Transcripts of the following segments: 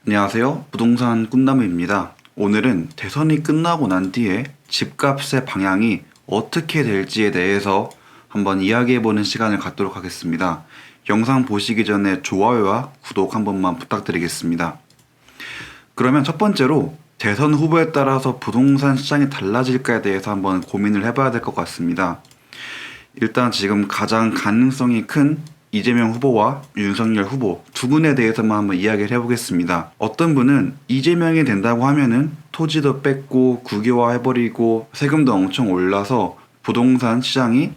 안녕하세요. 부동산 꿈나무입니다. 오늘은 대선이 끝나고 난 뒤에 집값의 방향이 어떻게 될지에 대해서 한번 이야기해보는 시간을 갖도록 하겠습니다. 영상 보시기 전에 좋아요와 구독 한 번만 부탁드리겠습니다. 그러면 첫 번째로 대선 후보에 따라서 부동산 시장이 달라질까에 대해서 한번 고민을 해봐야 될 것 같습니다. 일단 지금 가장 가능성이 큰 이재명 후보와 윤석열 후보 두 분에 대해서만 한번 이야기를 해보겠습니다. 어떤 분은 이재명이 된다고 하면은 토지도 뺏고 국유화 해버리고 세금도 엄청 올라서 부동산 시장이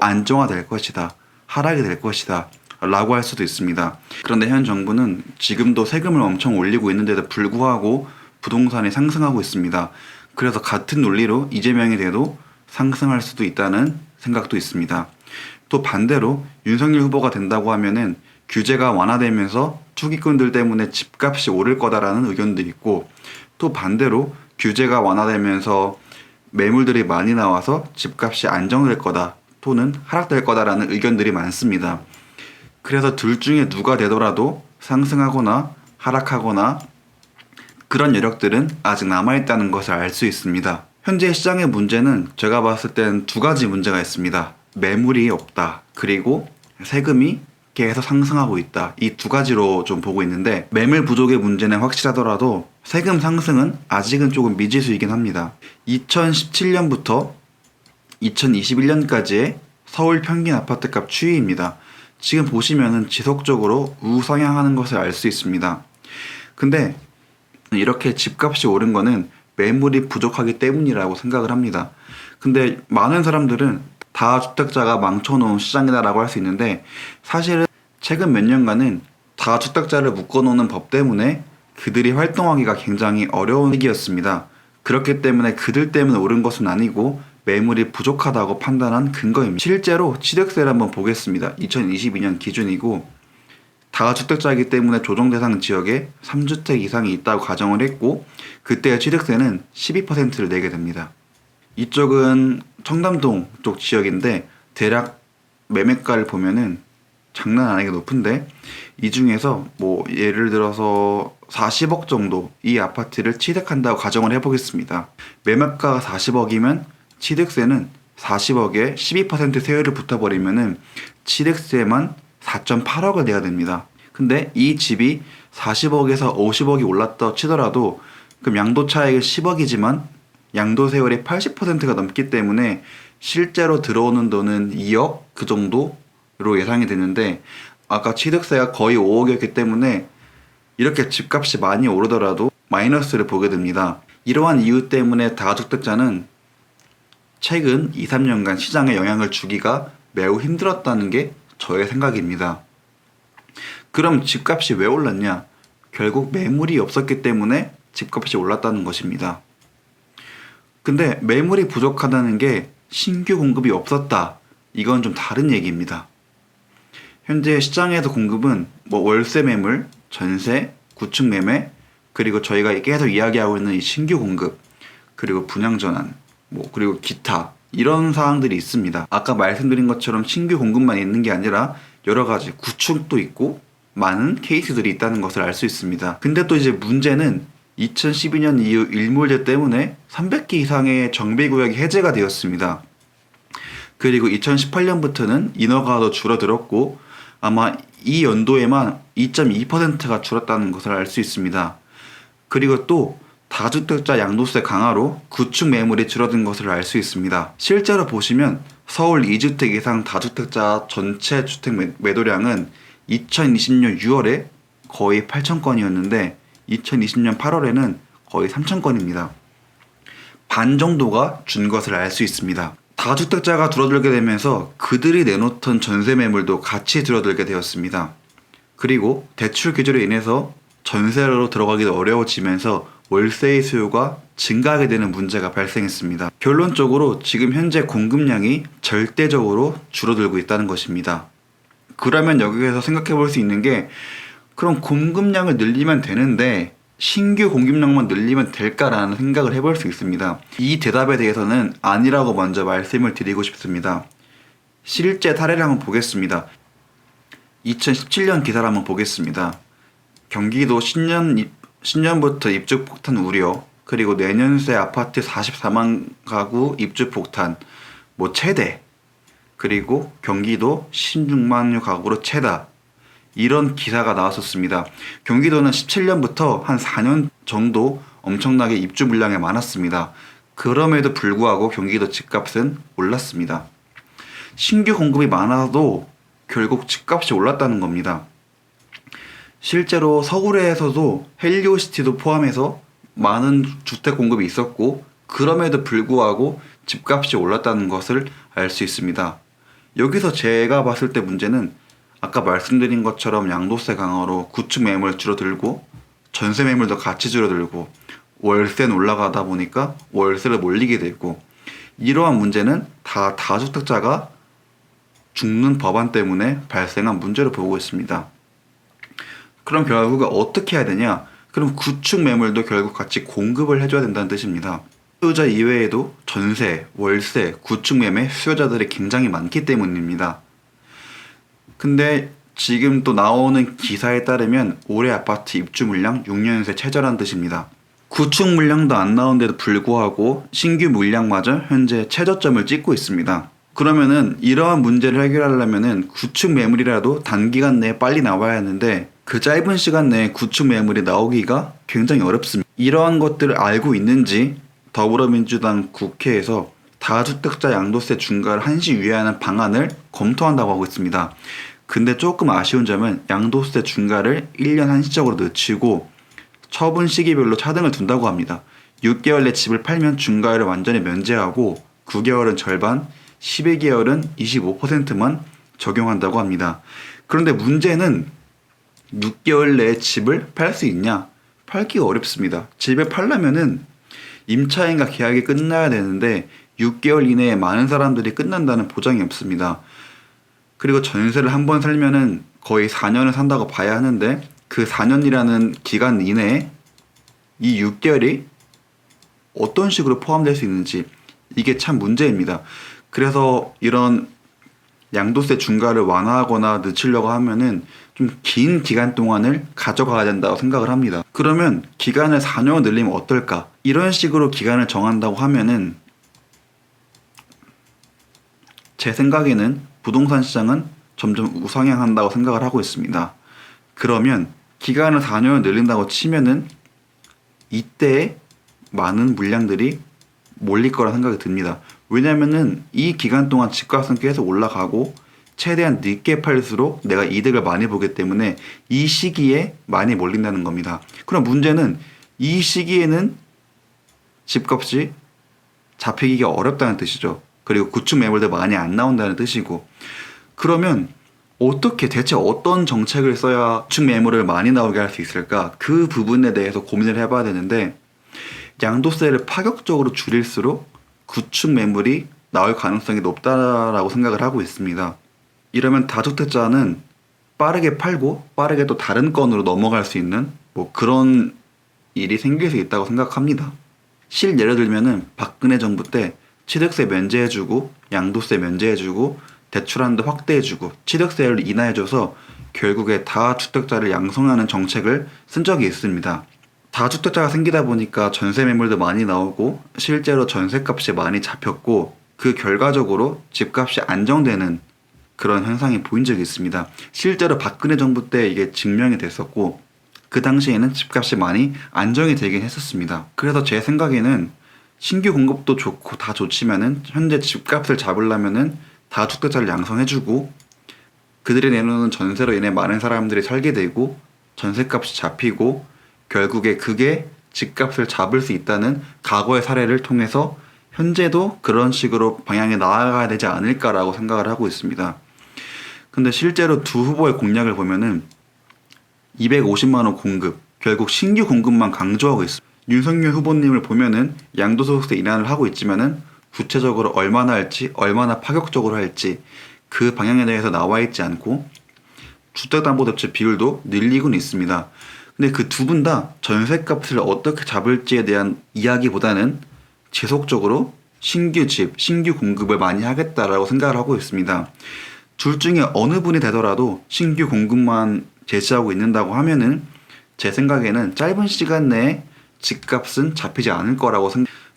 안정화될 것이다, 하락이 될 것이다 라고 할 수도 있습니다. 그런데 현 정부는 지금도 세금을 엄청 올리고 있는데도 불구하고 부동산이 상승하고 있습니다. 그래서 같은 논리로 이재명이 돼도 상승할 수도 있다는 생각도 있습니다. 또 반대로 윤석열 후보가 된다고 하면은 규제가 완화되면서 투기꾼들 때문에 집값이 오를 거다라는 의견도 있고, 또 반대로 규제가 완화되면서 매물들이 많이 나와서 집값이 안정될 거다 또는 하락될 거다라는 의견들이 많습니다. 그래서 둘 중에 누가 되더라도 상승하거나 하락하거나 그런 여력들은 아직 남아있다는 것을 알 수 있습니다. 현재 시장의 문제는 제가 봤을 땐 두 가지 문제가 있습니다. 매물이 없다, 그리고 세금이 계속 상승하고 있다. 이 두 가지로 좀 보고 있는데, 매물 부족의 문제는 확실하더라도 세금 상승은 아직은 조금 미지수이긴 합니다. 2017년부터 2021년까지의 서울 평균 아파트값 추이입니다. 지금 보시면은 지속적으로 우상향하는 것을 알 수 있습니다. 근데 이렇게 집값이 오른 거는 매물이 부족하기 때문이라고 생각을 합니다. 근데 많은 사람들은 다주택자가 망쳐놓은 시장이다라고 할 수 있는데, 사실은 최근 몇 년간은 다주택자를 묶어놓는 법 때문에 그들이 활동하기가 굉장히 어려운 시기였습니다. 그렇기 때문에 그들 때문에 오른 것은 아니고 매물이 부족하다고 판단한 근거입니다. 실제로 취득세를 한번 보겠습니다. 2022년 기준이고, 다주택자이기 때문에 조정 대상 지역에 3주택 이상이 있다고 가정을 했고, 그때의 취득세는 12%를 내게 됩니다. 이쪽은 청담동 쪽 지역인데 대략 매매가를 보면은 장난 아니게 높은데, 이 중에서 예를 들어서 40억 정도 이 아파트를 취득한다고 가정을 해보겠습니다. 매매가가 40억이면 취득세는 40억에 12% 세율을 붙어버리면은 취득세만 4.8억을 내야 됩니다. 근데 이 집이 40억에서 50억이 올랐다 치더라도 그럼 양도차익은 10억이지만 양도세율이 80%가 넘기 때문에 실제로 들어오는 돈은 2억 그 정도로 예상이 되는데, 아까 취득세가 거의 5억이었기 때문에 이렇게 집값이 많이 오르더라도 마이너스를 보게 됩니다. 이러한 이유 때문에 다주택자는 최근 2, 3년간 시장에 영향을 주기가 매우 힘들었다는 게 저의 생각입니다. 그럼 집값이 왜 올랐냐? 결국 매물이 없었기 때문에 집값이 올랐다는 것입니다. 근데 매물이 부족하다는 게 신규 공급이 없었다, 이건 좀 다른 얘기입니다. 현재 시장에서 공급은 월세 매물, 전세, 구축 매매, 그리고 저희가 계속 이야기하고 있는 이 신규 공급, 그리고 분양 전환, 그리고 기타 이런 사항들이 있습니다. 아까 말씀드린 것처럼 신규 공급만 있는 게 아니라 여러 가지 구축도 있고 많은 케이스들이 있다는 것을 알 수 있습니다. 근데 또 이제 문제는 2012년 이후 일몰제 때문에 300개 이상의 정비구역이 해제가 되었습니다. 그리고 2018년부터는 인허가가 더 줄어들었고, 아마 이 연도에만 2.2%가 줄었다는 것을 알 수 있습니다. 그리고 또 다주택자 양도세 강화로 구축 매물이 줄어든 것을 알 수 있습니다. 실제로 보시면 서울 2주택 이상 다주택자 전체 주택 매도량은 2020년 6월에 거의 8,000건이었는데 2020년 8월에는 거의 3,000건입니다. 반 정도가 준 것을 알 수 있습니다. 다주택자가 줄어들게 되면서 그들이 내놓던 전세 매물도 같이 줄어들게 되었습니다. 그리고 대출 규제로 인해서 전세로 들어가기도 어려워지면서 월세의 수요가 증가하게 되는 문제가 발생했습니다. 결론적으로 지금 현재 공급량이 절대적으로 줄어들고 있다는 것입니다. 그러면 여기에서 생각해 볼 수 있는 게, 그럼 공급량을 늘리면 되는데 신규 공급량만 늘리면 될까라는 생각을 해볼 수 있습니다. 이 대답에 대해서는 아니라고 먼저 말씀을 드리고 싶습니다. 실제 사례를 한번 보겠습니다. 2017년 기사를 한번 보겠습니다. 경기도 신년부터 입주 폭탄 우려, 그리고 내년세 아파트 44만 가구 입주 폭탄, 최대, 그리고 경기도 16만 유 가구로 최다, 이런 기사가 나왔었습니다. 경기도는 17년부터 한 4년 정도 엄청나게 입주 물량이 많았습니다. 그럼에도 불구하고 경기도 집값은 올랐습니다. 신규 공급이 많아도 결국 집값이 올랐다는 겁니다. 실제로 서울에서도 헬리오시티도 포함해서 많은 주택 공급이 있었고, 그럼에도 불구하고 집값이 올랐다는 것을 알 수 있습니다. 여기서 제가 봤을 때 문제는 아까 말씀드린 것처럼 양도세 강화로 구축 매물 줄어들고 전세 매물도 같이 줄어들고 월세는 올라가다 보니까 월세를 몰리게 되고, 이러한 문제는 다 다주택자가 죽는 법안 때문에 발생한 문제로 보고 있습니다. 그럼 결국 어떻게 해야 되냐? 그럼 구축 매물도 결국 같이 공급을 해줘야 된다는 뜻입니다. 수요자 이외에도 전세, 월세, 구축 매매 수요자들이 굉장히 많기 때문입니다. 근데 지금 또 나오는 기사에 따르면 올해 아파트 입주 물량 6년새 최저란 뜻입니다. 구축 물량도 안 나온데도 불구하고 신규 물량마저 현재 최저점을 찍고 있습니다. 그러면은 이러한 문제를 해결하려면은 구축 매물이라도 단기간 내에 빨리 나와야 하는데, 그 짧은 시간 내에 구축 매물이 나오기가 굉장히 어렵습니다. 이러한 것들을 알고 있는지 더불어민주당 국회에서 다주택자 양도세 중과를 한시위하는 방안을 검토한다고 하고 있습니다. 근데 조금 아쉬운 점은 양도세 중과를 1년 한시적으로 늦추고 처분 시기별로 차등을 둔다고 합니다. 6개월 내 집을 팔면 중과를 완전히 면제하고 9개월은 절반, 12개월은 25%만 적용한다고 합니다. 그런데 문제는 6개월 내에 집을 팔 수 있냐? 팔기가 어렵습니다. 집을 팔려면은 임차인과 계약이 끝나야 되는데 6개월 이내에 많은 사람들이 끝난다는 보장이 없습니다. 그리고 전세를 한 번 살면은 거의 4년을 산다고 봐야 하는데, 그 4년이라는 기간 이내에 이 6개월이 어떤 식으로 포함될 수 있는지, 이게 참 문제입니다. 그래서 이런 양도세 중과를 완화하거나 늦추려고 하면은 좀 긴 기간 동안을 가져가야 된다고 생각을 합니다. 그러면 기간을 4년 늘리면 어떨까? 이런 식으로 기간을 정한다고 하면은 제 생각에는 부동산 시장은 점점 우상향한다고 생각을 하고 있습니다. 그러면 기간을 4년 늘린다고 치면은 이때 많은 물량들이 몰릴 거라 생각이 듭니다. 왜냐면은 이 기간 동안 집값은 계속 올라가고 최대한 늦게 팔수록 내가 이득을 많이 보기 때문에 이 시기에 많이 몰린다는 겁니다. 그럼 문제는 이 시기에는 집값이 잡히기가 어렵다는 뜻이죠. 그리고 구축 매물도 많이 안 나온다는 뜻이고, 그러면 대체 어떤 정책을 써야 구축 매물을 많이 나오게 할 수 있을까? 그 부분에 대해서 고민을 해봐야 되는데, 양도세를 파격적으로 줄일수록 구축 매물이 나올 가능성이 높다라고 생각을 하고 있습니다. 이러면 다주택자는 빠르게 팔고 빠르게 또 다른 건으로 넘어갈 수 있는 그런 일이 생길 수 있다고 생각합니다. 실예를 들면은 박근혜 정부 때 취득세 면제해주고 양도세 면제해주고 대출한도 확대해주고 취득세를 인하해줘서 결국에 다주택자를 양성하는 정책을 쓴 적이 있습니다. 다주택자가 생기다 보니까 전세 매물도 많이 나오고 실제로 전세값이 많이 잡혔고, 그 결과적으로 집값이 안정되는 그런 현상이 보인 적이 있습니다. 실제로 박근혜 정부 때 이게 증명이 됐었고, 그 당시에는 집값이 많이 안정이 되긴 했었습니다. 그래서 제 생각에는 신규 공급도 좋고 다 좋지만은 현재 집값을 잡으려면은 다주택자를 양성해주고 그들이 내놓는 전세로 인해 많은 사람들이 살게 되고 전세값이 잡히고 결국에 그게 집값을 잡을 수 있다는 과거의 사례를 통해서 현재도 그런 식으로 방향에 나아가야 되지 않을까라고 생각을 하고 있습니다. 근데 실제로 두 후보의 공약을 보면은 250만 원 공급, 결국 신규 공급만 강조하고 있습니다. 윤석열 후보님을 보면은 양도소득세 인하를 하고 있지만은 구체적으로 얼마나 할지, 얼마나 파격적으로 할지 그 방향에 대해서 나와 있지 않고 주택담보대출 비율도 늘리고는 있습니다. 근데 그 두 분 다 전세값을 어떻게 잡을지에 대한 이야기보다는 지속적으로 신규 집, 신규 공급을 많이 하겠다라고 생각을 하고 있습니다. 둘 중에 어느 분이 되더라도 신규 공급만 제시하고 있는다고 하면은 제 생각에는 짧은 시간 내에 집값은 잡히지 않을 거라고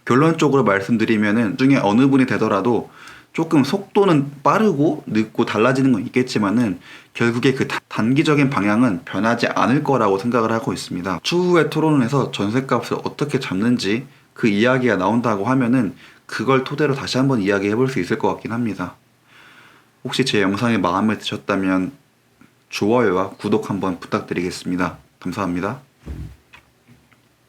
결론적으로 말씀드리면은 중에 어느 분이 되더라도 조금 속도는 빠르고 늦고 달라지는 건 있겠지만은 결국에 그 단기적인 방향은 변하지 않을 거라고 생각을 하고 있습니다. 추후에 토론을 해서 전셋값을 어떻게 잡는지 그 이야기가 나온다고 하면은 그걸 토대로 다시 한번 이야기해 볼 수 있을 것 같긴 합니다. 혹시 제 영상이 마음에 드셨다면 좋아요와 구독 한번 부탁드리겠습니다. 감사합니다.